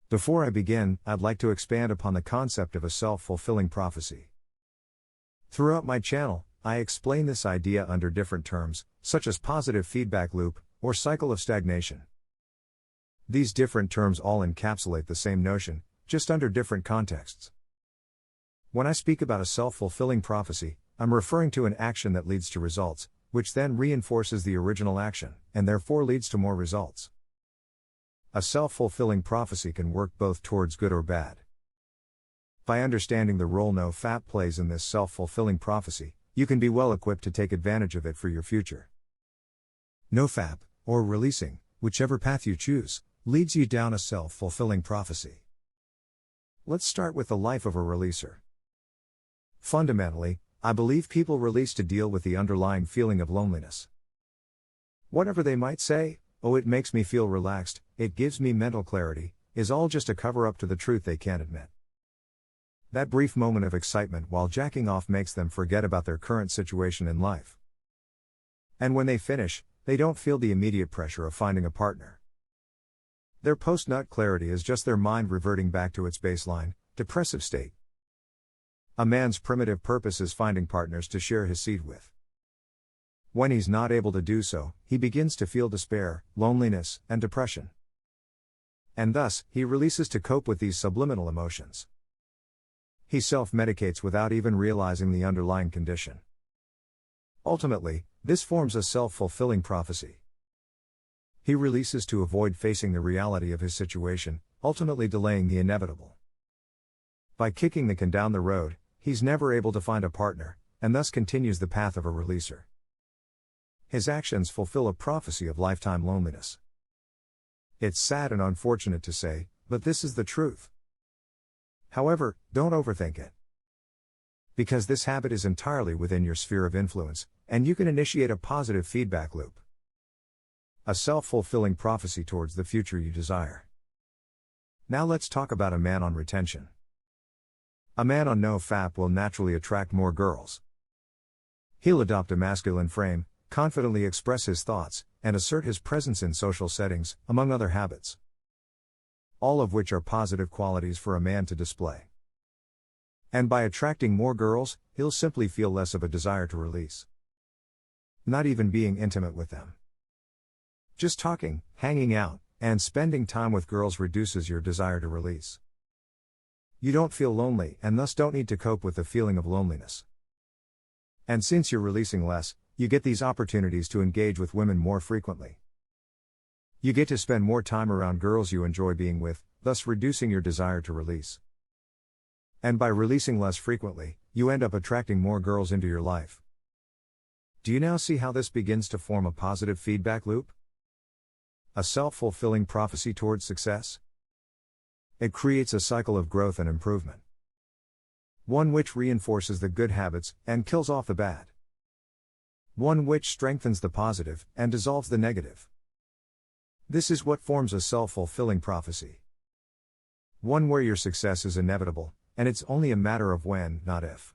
Before I begin, I'd like to expand upon the concept of a self-fulfilling prophecy. Throughout my channel, I explain this idea under different terms, such as positive feedback loop, or cycle of stagnation. These different terms all encapsulate the same notion, just under different contexts. When I speak about a self-fulfilling prophecy, I'm referring to an action that leads to results, which then reinforces the original action, and therefore leads to more results. A self-fulfilling prophecy can work both towards good or bad. By understanding the role NoFap plays in this self-fulfilling prophecy, you can be well equipped to take advantage of it for your future. NoFap, or releasing, whichever path you choose, leads you down a self-fulfilling prophecy. Let's start with the life of a releaser. Fundamentally, I believe people release to deal with the underlying feeling of loneliness. Whatever they might say, "Oh, it makes me feel relaxed, it gives me mental clarity," is all just a cover-up to the truth they can't admit. That brief moment of excitement while jacking off makes them forget about their current situation in life. And when they finish, they don't feel the immediate pressure of finding a partner. Their post-nut clarity is just their mind reverting back to its baseline, depressive state. A man's primitive purpose is finding partners to share his seed with. When he's not able to do so, he begins to feel despair, loneliness, and depression. And thus, he releases to cope with these subliminal emotions. He self-medicates without even realizing the underlying condition. Ultimately, this forms a self-fulfilling prophecy. He releases to avoid facing the reality of his situation, ultimately delaying the inevitable. By kicking the can down the road, he's never able to find a partner, and thus continues the path of a releaser. His actions fulfill a prophecy of lifetime loneliness. It's sad and unfortunate to say, but this is the truth. However, don't overthink it. Because this habit is entirely within your sphere of influence, and you can initiate a positive feedback loop. A self-fulfilling prophecy towards the future you desire. Now let's talk about a man on retention. A man on NoFap will naturally attract more girls. He'll adopt a masculine frame, confidently express his thoughts, and assert his presence in social settings, among other habits. All of which are positive qualities for a man to display. And by attracting more girls, he'll simply feel less of a desire to release. Not even being intimate with them. Just talking, hanging out, and spending time with girls reduces your desire to release. You don't feel lonely and thus don't need to cope with the feeling of loneliness. And since you're releasing less, you get these opportunities to engage with women more frequently. You get to spend more time around girls you enjoy being with, thus reducing your desire to release. And by releasing less frequently, you end up attracting more girls into your life. Do you now see how this begins to form a positive feedback loop? A self-fulfilling prophecy towards success? It creates a cycle of growth and improvement. One which reinforces the good habits and kills off the bad. One which strengthens the positive and dissolves the negative. This is what forms a self-fulfilling prophecy. One where your success is inevitable, and it's only a matter of when, not if.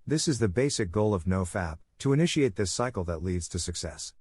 This is the basic goal of NoFap, to initiate this cycle that leads to success.